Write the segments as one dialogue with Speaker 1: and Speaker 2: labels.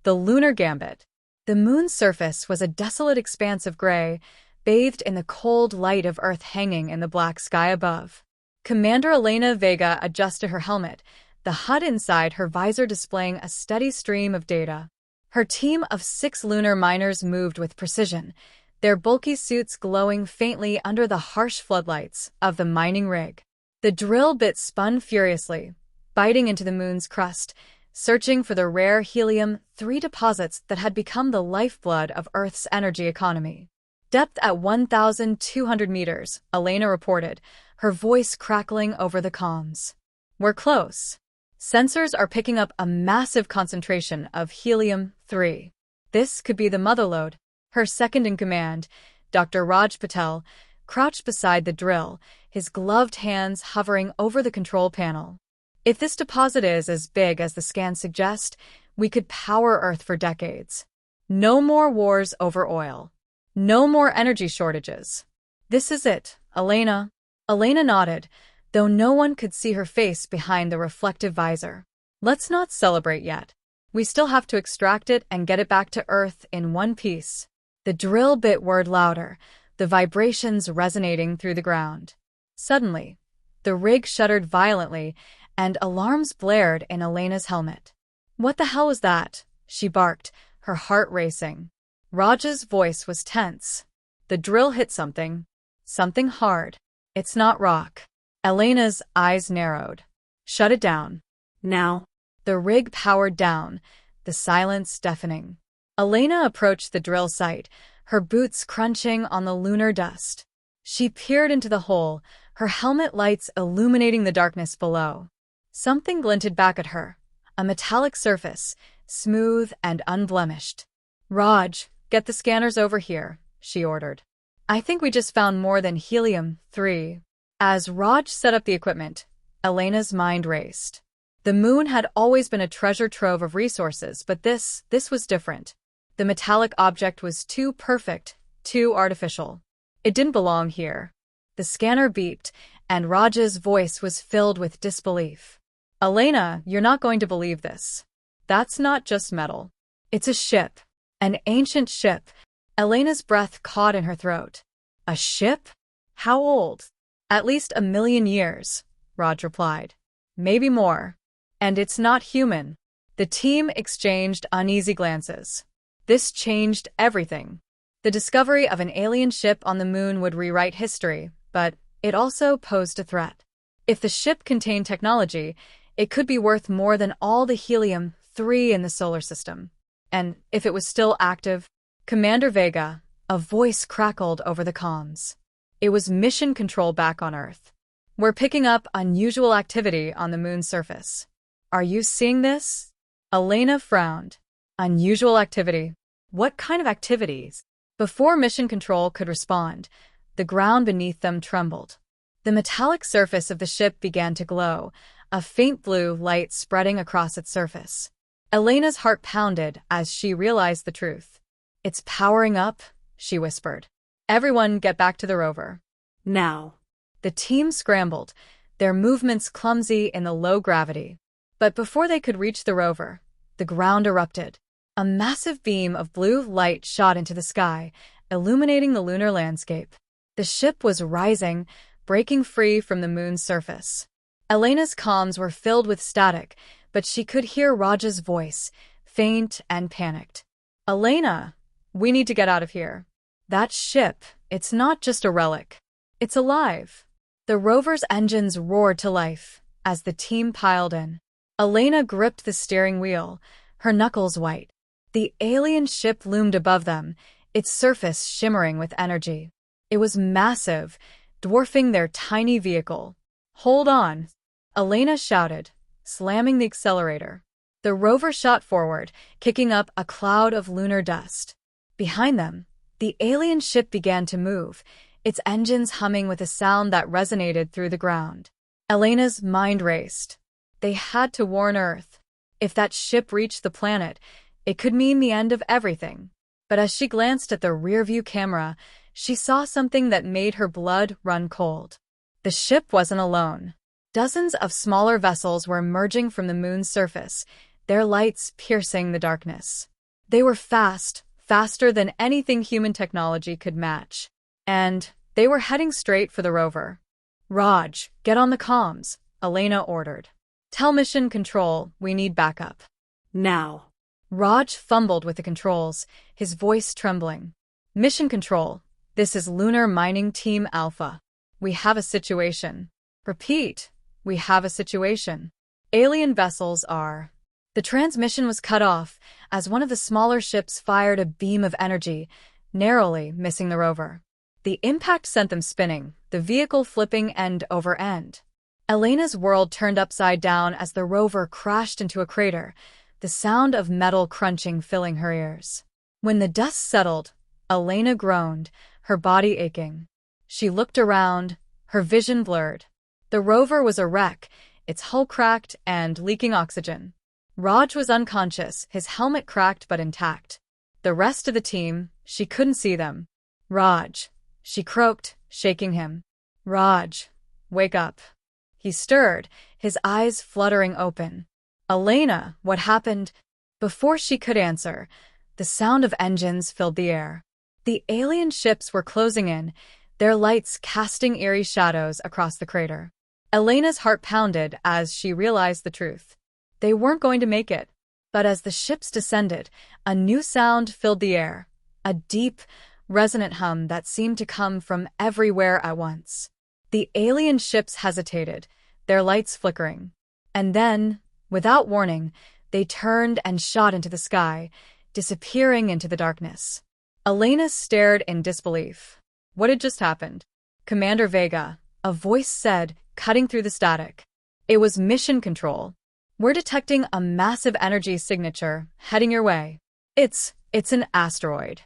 Speaker 1: The lunar gambit. The moon's surface was a desolate expanse of gray, bathed in the cold light of Earth hanging in the black sky above. Commander Elena Vega adjusted her helmet, the HUD inside her visor displaying a steady stream of data. Her team of 6 lunar miners moved with precision, their bulky suits glowing faintly under the harsh floodlights of the mining rig. The drill bit spun furiously, biting into the moon's crust, searching for the rare helium-3 deposits that had become the lifeblood of Earth's energy economy. Depth at 1,200 meters, Elena reported, her voice crackling over the comms. We're close. Sensors are picking up a massive concentration of helium-3. This could be the motherlode. Her second-in-command, Dr. Raj Patel, crouched beside the drill, his gloved hands hovering over the control panel. If this deposit is as big as the scans suggest, we could power Earth for decades. No more wars over oil. No more energy shortages. This is it, Elena. Elena nodded, though no one could see her face behind the reflective visor. Let's not celebrate yet. We still have to extract it and get it back to Earth in one piece. The drill bit whirred louder, the vibrations resonating through the ground. Suddenly, the rig shuddered violently, and alarms blared in Elena's helmet. What the hell was that? She barked, her heart racing. Raj's voice was tense. The drill hit something. Something hard. It's not rock. Elena's eyes narrowed. Shut it down. Now. The rig powered down, the silence deafening. Elena approached the drill site, her boots crunching on the lunar dust. She peered into the hole, her helmet lights illuminating the darkness below. Something glinted back at her, a metallic surface, smooth and unblemished. Raj, get the scanners over here, she ordered. I think we just found more than helium-3. As Raj set up the equipment, Elena's mind raced. The moon had always been a treasure trove of resources, but this was different. The metallic object was too perfect, too artificial. It didn't belong here. The scanner beeped, and Raj's voice was filled with disbelief. Elena, you're not going to believe this. That's not just metal. It's a ship. An ancient ship. Elena's breath caught in her throat. A ship? How old? At least 1,000,000 years, Raj replied. Maybe more. And it's not human. The team exchanged uneasy glances. This changed everything. The discovery of an alien ship on the moon would rewrite history, but it also posed a threat. If the ship contained technology, it could be worth more than all the helium-3 in the solar system. And if it was still active, Commander Vega, a voice crackled over the comms. It was mission control back on Earth. We're picking up unusual activity on the moon's surface. Are you seeing this? Elena frowned. Unusual activity. What kind of activities? Before mission control could respond, the ground beneath them trembled. The metallic surface of the ship began to glow, a faint blue light spreading across its surface. Elena's heart pounded as she realized the truth. It's powering up, she whispered. Everyone get back to the rover. Now. The team scrambled, their movements clumsy in the low gravity. But before they could reach the rover, the ground erupted. A massive beam of blue light shot into the sky, illuminating the lunar landscape. The ship was rising, breaking free from the moon's surface. Elena's comms were filled with static, but she could hear Raj's voice, faint and panicked. Elena, we need to get out of here. That ship, it's not just a relic. It's alive. The rover's engines roared to life as the team piled in. Elena gripped the steering wheel, her knuckles white. The alien ship loomed above them, its surface shimmering with energy. It was massive, dwarfing their tiny vehicle. Hold on, Elena shouted, slamming the accelerator. The rover shot forward, kicking up a cloud of lunar dust. Behind them, the alien ship began to move, its engines humming with a sound that resonated through the ground. Elena's mind raced. They had to warn Earth. If that ship reached the planet, it could mean the end of everything. But as she glanced at the rearview camera, she saw something that made her blood run cold. The ship wasn't alone. Dozens of smaller vessels were emerging from the moon's surface, their lights piercing the darkness. They were fast, faster than anything human technology could match. And they were heading straight for the rover. Raj, get on the comms, Elena ordered. Tell mission control we need backup.
Speaker 2: Now.
Speaker 1: Raj fumbled with the controls, his voice trembling. Mission control, this is Lunar Mining Team Alpha. We have a situation. Repeat, we have a situation. Alien vessels are. The transmission was cut off as one of the smaller ships fired a beam of energy, narrowly missing the rover. The impact sent them spinning, the vehicle flipping end over end. Elena's world turned upside down as the rover crashed into a crater, the sound of metal crunching filling her ears. When the dust settled, Elena groaned, her body aching. She looked around, her vision blurred. The rover was a wreck, its hull cracked and leaking oxygen. Raj was unconscious, his helmet cracked but intact. The rest of the team, she couldn't see them. Raj, she croaked, shaking him. Raj, wake up. He stirred, his eyes fluttering open. Elena, what happened? Before she could answer, the sound of engines filled the air. The alien ships were closing in, their lights casting eerie shadows across the crater. Elena's heart pounded as she realized the truth. They weren't going to make it. But as the ships descended, a new sound filled the air, a deep, resonant hum that seemed to come from everywhere at once. The alien ships hesitated, their lights flickering. And then, without warning, they turned and shot into the sky, disappearing into the darkness. Elena stared in disbelief. What had just happened? Commander Vega, a voice said, cutting through the static. It was mission control. We're detecting a massive energy signature heading your way. It's an asteroid.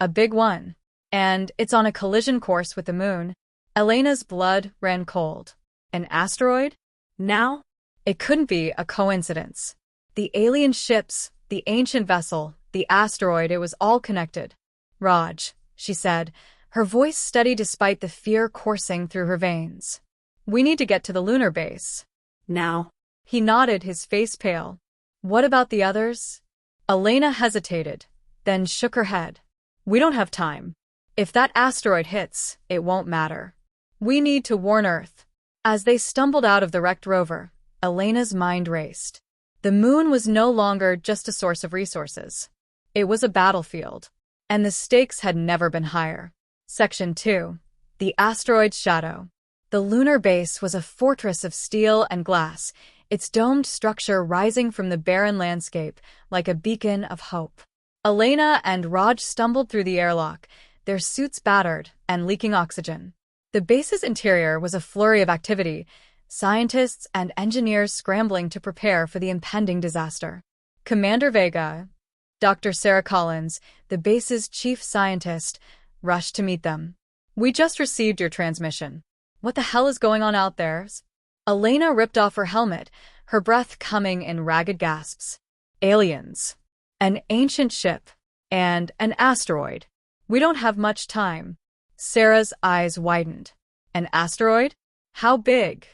Speaker 1: A big one. And it's on a collision course with the moon. Elena's blood ran cold. An asteroid? Now? It couldn't be a coincidence. The alien ships, the ancient vessel, the asteroid, it was all connected. Raj, she said, her voice steady despite the fear coursing through her veins. We need to get to the lunar base.
Speaker 2: Now.
Speaker 1: He nodded, his face pale. What about the others? Elena hesitated, then shook her head. We don't have time. If that asteroid hits, it won't matter. We need to warn Earth. As they stumbled out of the wrecked rover, Elena's mind raced. The moon was no longer just a source of resources. It was a battlefield. And the stakes had never been higher. Section 2. The Asteroid's Shadow. The lunar base was a fortress of steel and glass, its domed structure rising from the barren landscape like a beacon of hope. Elena and Raj stumbled through the airlock, their suits battered and leaking oxygen. The base's interior was a flurry of activity, scientists and engineers scrambling to prepare for the impending disaster. Commander Vega, Dr. Sarah Collins, the base's chief scientist, rushed to meet them. We just received your transmission. What the hell is going on out there? Elena ripped off her helmet, her breath coming in ragged gasps. Aliens. An ancient ship. And an asteroid. We don't have much time. Sarah's eyes widened. An asteroid? How big?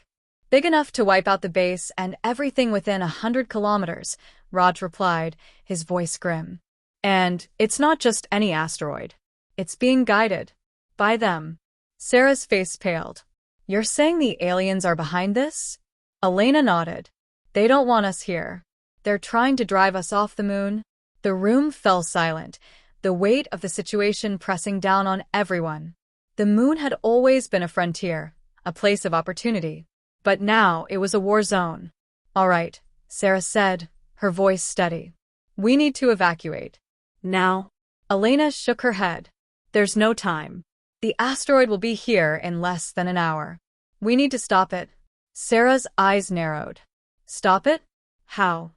Speaker 1: Big enough to wipe out the base and everything within 100 kilometers, Raj replied, his voice grim. And it's not just any asteroid. It's being guided. By them. Sarah's face paled. You're saying the aliens are behind this? Elena nodded. They don't want us here. They're trying to drive us off the moon. The room fell silent, the weight of the situation pressing down on everyone. The moon had always been a frontier, a place of opportunity. But now it was a war zone. All right, Sarah said, her voice steady. We need to evacuate. Now? Elena shook her head. There's no time. The asteroid will be here in less than an hour. We need to stop it. Sarah's eyes narrowed. Stop it? How?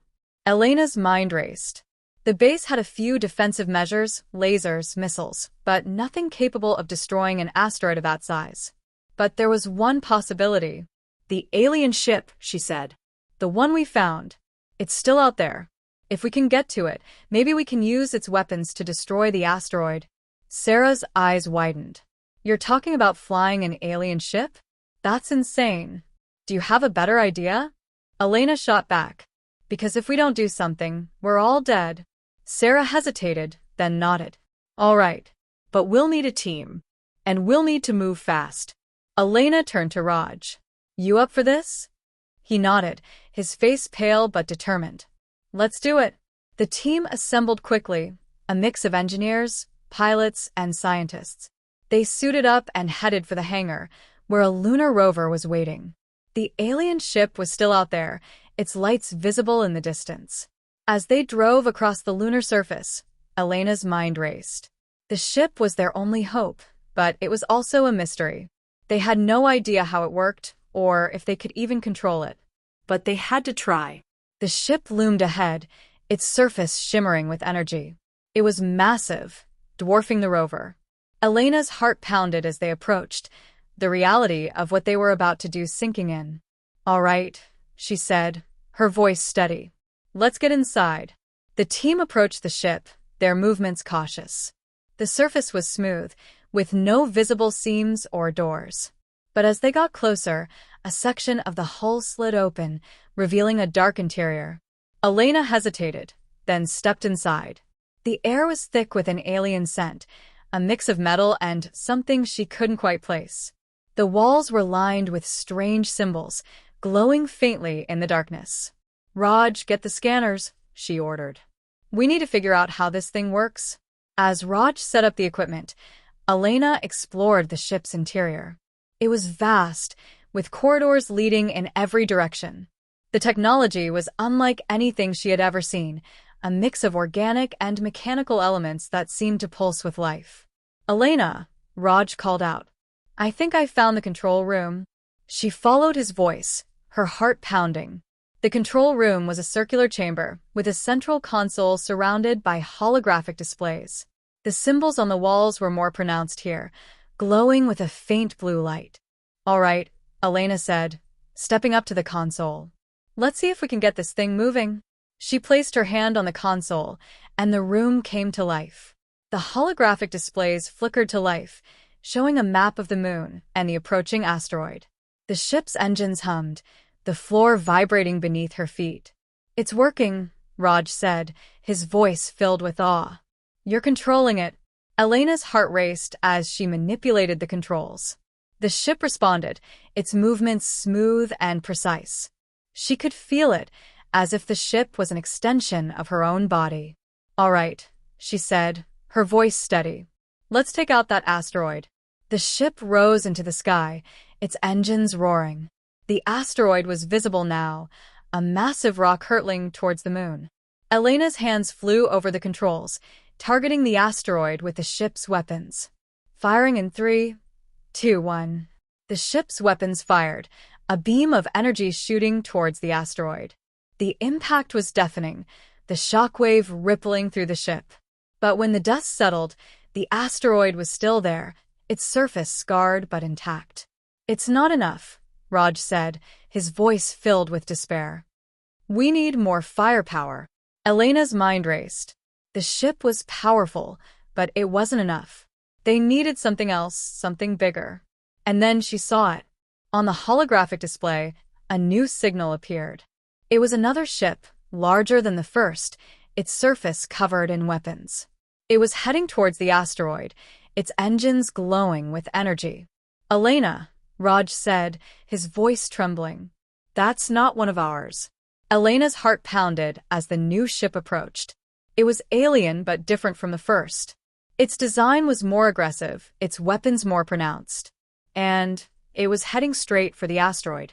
Speaker 1: Elena's mind raced. The base had a few defensive measures, lasers, missiles, but nothing capable of destroying an asteroid of that size. But there was one possibility. The alien ship, she said. The one we found. It's still out there. If we can get to it, maybe we can use its weapons to destroy the asteroid. Sarah's eyes widened. You're talking about flying an alien ship? That's insane. Do you have a better idea? Elena shot back. Because if we don't do something, we're all dead. Sarah hesitated, then nodded. All right, but we'll need a team. And we'll need to move fast. Elena turned to Raj. You up for this? He nodded, his face pale but determined. Let's do it. The team assembled quickly, a mix of engineers, pilots, and scientists. They suited up and headed for the hangar, where a lunar rover was waiting. The alien ship was still out there, its lights visible in the distance. As they drove across the lunar surface, Elena's mind raced. The ship was their only hope, but it was also a mystery. They had no idea how it worked, or if they could even control it. But they had to try. The ship loomed ahead, its surface shimmering with energy. It was massive, dwarfing the rover. Elena's heart pounded as they approached, the reality of what they were about to do sinking in. All right, she said, her voice steady. Let's get inside. The team approached the ship, their movements cautious. The surface was smooth, with no visible seams or doors. But as they got closer, a section of the hull slid open, revealing a dark interior. Elena hesitated, then stepped inside. The air was thick with an alien scent, a mix of metal and something she couldn't quite place. The walls were lined with strange symbols, glowing faintly in the darkness. Raj, get the scanners, she ordered. We need to figure out how this thing works. As Raj set up the equipment, Elena explored the ship's interior. It was vast, with corridors leading in every direction. The technology was unlike anything she had ever seen, a mix of organic and mechanical elements that seemed to pulse with life. Elena, Raj called out. I think I found the control room. She followed his voice, her heart pounding. The control room was a circular chamber, with a central console surrounded by holographic displays. The symbols on the walls were more pronounced here, glowing with a faint blue light. All right, Elena said, stepping up to the console. Let's see if we can get this thing moving. She placed her hand on the console, and the room came to life. The holographic displays flickered to life, showing a map of the moon and the approaching asteroid. The ship's engines hummed, the floor vibrating beneath her feet. It's working, Raj said, his voice filled with awe. You're controlling it. Elena's heart raced as she manipulated the controls. The ship responded, its movements smooth and precise. She could feel it, as if the ship was an extension of her own body. All right, she said, her voice steady. Let's take out that asteroid. The ship rose into the sky, its engines roaring. The asteroid was visible now, a massive rock hurtling towards the moon. Elena's hands flew over the controls, targeting the asteroid with the ship's weapons. Firing in 3, 2, 1. The ship's weapons fired, a beam of energy shooting towards the asteroid. The impact was deafening, the shockwave rippling through the ship. But when the dust settled, the asteroid was still there, its surface scarred but intact. It's not enough, Raj said, his voice filled with despair. We need more firepower. Elena's mind raced. The ship was powerful, but it wasn't enough. They needed something else, something bigger. And then she saw it. On the holographic display, a new signal appeared. It was another ship, larger than the first, its surface covered in weapons. It was heading towards the asteroid, its engines glowing with energy. Elena, Raj said, his voice trembling. That's not one of ours. Elena's heart pounded as the new ship approached. It was alien but different from the first. Its design was more aggressive, its weapons more pronounced. And it was heading straight for the asteroid.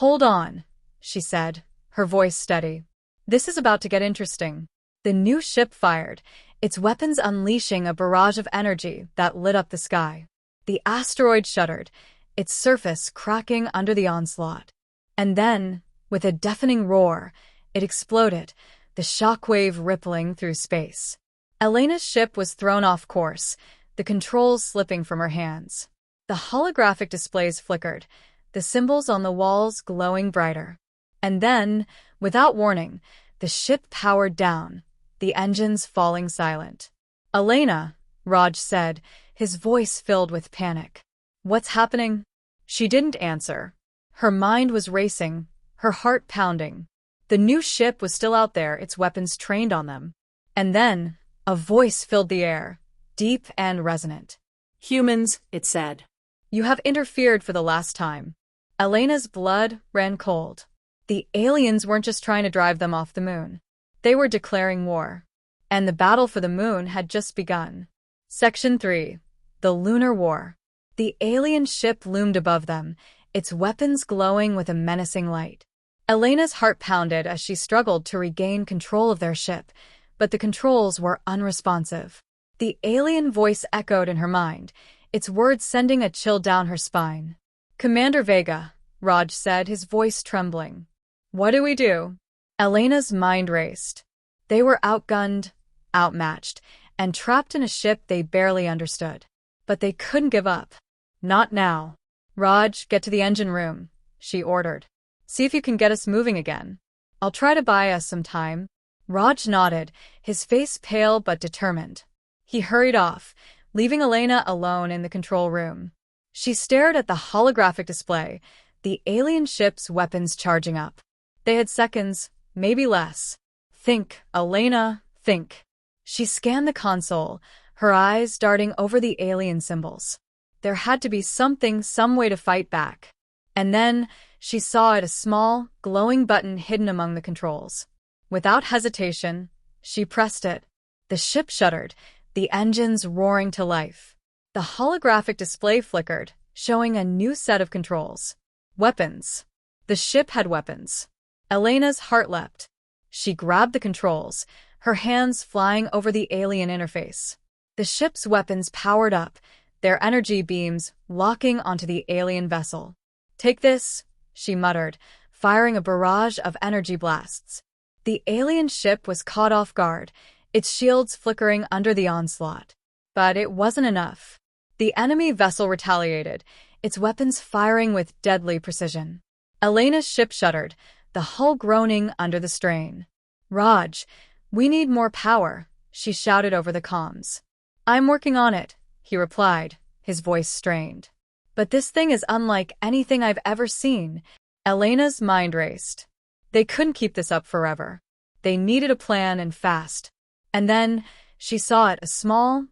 Speaker 1: Hold on, she said, her voice steady. This is about to get interesting. The new ship fired, its weapons unleashing a barrage of energy that lit up the sky. The asteroid shuddered, its surface cracking under the onslaught. And then, with a deafening roar, it exploded, the shockwave rippling through space. Elena's ship was thrown off course, the controls slipping from her hands. The holographic displays flickered, the symbols on the walls glowing brighter. And then, without warning, the ship powered down, the engines falling silent. Elena, Raj said, his voice filled with panic. What's happening? She didn't answer. Her mind was racing, her heart pounding. The new ship was still out there, its weapons trained on them. And then, a voice filled the air, deep and resonant.
Speaker 2: Humans, it said.
Speaker 1: You have interfered for the last time. Elena's blood ran cold. The aliens weren't just trying to drive them off the moon. They were declaring war. And the battle for the moon had just begun. Section 3. The Lunar War. The alien ship loomed above them, its weapons glowing with a menacing light. Elena's heart pounded as she struggled to regain control of their ship, but the controls were unresponsive. The alien voice echoed in her mind, its words sending a chill down her spine. "Commander Vega," Raj said, his voice trembling. "What do we do?" Elena's mind raced. They were outgunned, outmatched, and trapped in a ship they barely understood. But they couldn't give up. Not now. "Raj, get to the engine room," she ordered. "See if you can get us moving again. I'll try to buy us some time." Raj nodded, his face pale but determined. He hurried off, leaving Elena alone in the control room. She stared at the holographic display, the alien ship's weapons charging up. They had seconds, maybe less. Think, Elena, think. She scanned the console, her eyes darting over the alien symbols. There had to be something, some way to fight back. And then, she saw it, a small, glowing button hidden among the controls. Without hesitation, she pressed it. The ship shuddered, the engines roaring to life. The holographic display flickered, showing a new set of controls. Weapons. The ship had weapons. Elena's heart leapt. She grabbed the controls, her hands flying over the alien interface. The ship's weapons powered up, their energy beams locking onto the alien vessel. "Take this," she muttered, firing a barrage of energy blasts. The alien ship was caught off guard, its shields flickering under the onslaught. But it wasn't enough. The enemy vessel retaliated, its weapons firing with deadly precision. Elena's ship shuddered, the hull groaning under the strain. "Raj, we need more power," she shouted over the comms. "I'm working on it," he replied, his voice strained. "But this thing is unlike anything I've ever seen." Elena's mind raced. They couldn't keep this up forever. They needed a plan, and fast. And then, she saw it, a small,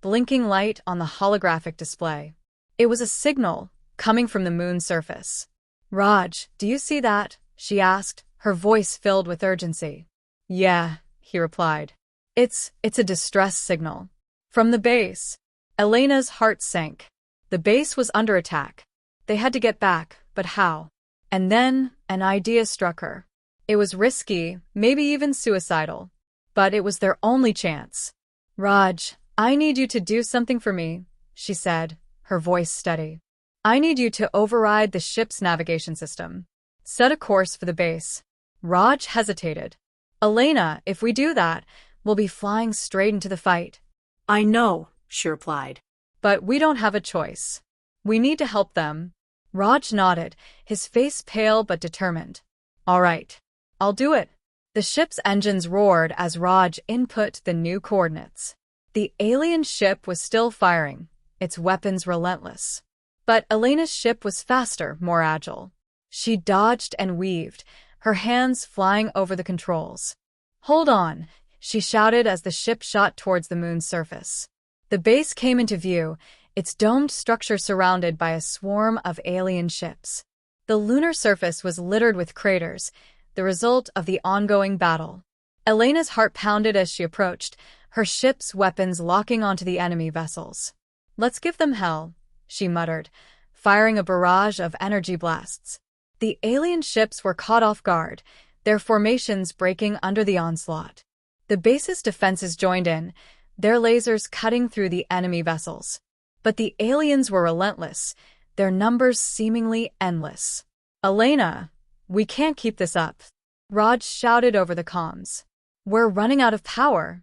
Speaker 1: blinking light on the holographic display. It was a signal, coming from the moon's surface. "Raj, do you see that?" she asked, her voice filled with urgency. "Yeah," he replied. It's a distress signal. From the base." Elena's heart sank. The base was under attack. They had to get back, but how? And then, an idea struck her. It was risky, maybe even suicidal. But it was their only chance. "Raj, I need you to do something for me," she said, her voice steady. "I need you to override the ship's navigation system. Set a course for the base." Raj hesitated. "Elena, if we do that, we'll be flying straight into the fight."
Speaker 2: "I know," she replied.
Speaker 1: "But we don't have a choice. We need to help them." Raj nodded, his face pale but determined. "All right. I'll do it." The ship's engines roared as Raj input the new coordinates. The alien ship was still firing, its weapons relentless. But Elena's ship was faster, more agile. She dodged and weaved, her hands flying over the controls. "Hold on," she shouted as the ship shot towards the moon's surface. The base came into view, its domed structure surrounded by a swarm of alien ships. The lunar surface was littered with craters, the result of the ongoing battle. Elena's heart pounded as she approached, her ship's weapons locking onto the enemy vessels. "Let's give them hell," she muttered, firing a barrage of energy blasts. The alien ships were caught off guard, their formations breaking under the onslaught. The base's defenses joined in, their lasers cutting through the enemy vessels. But the aliens were relentless, their numbers seemingly endless. "Elena, we can't keep this up," Raj shouted over the comms. "We're running out of power."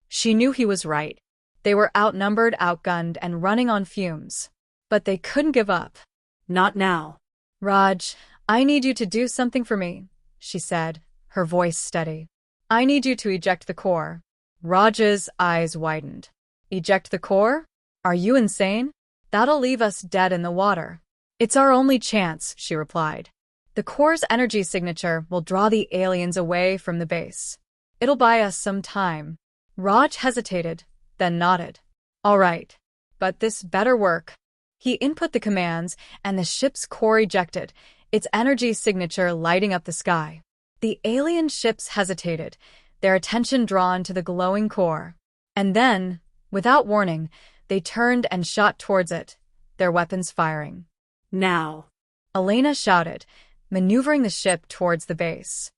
Speaker 1: She knew he was right. They were outnumbered, outgunned, and running on fumes. But they couldn't give up.
Speaker 2: "Not now."
Speaker 1: "Raj, I need you to do something for me," she said, her voice steady. "I need you to eject the core." Raj's eyes widened. "Eject the core? Are you insane? That'll leave us dead in the water." "It's our only chance," she replied. "The core's energy signature will draw the aliens away from the base. It'll buy us some time." Raj hesitated, then nodded. All right. But this better work. He input the commands, and the ship's core ejected, its energy signature lighting up the sky. The alien ships hesitated, their attention drawn to the glowing core. And then, without warning, they turned and shot towards it, their weapons firing.
Speaker 2: Now.
Speaker 1: Elena shouted, maneuvering the ship towards the base.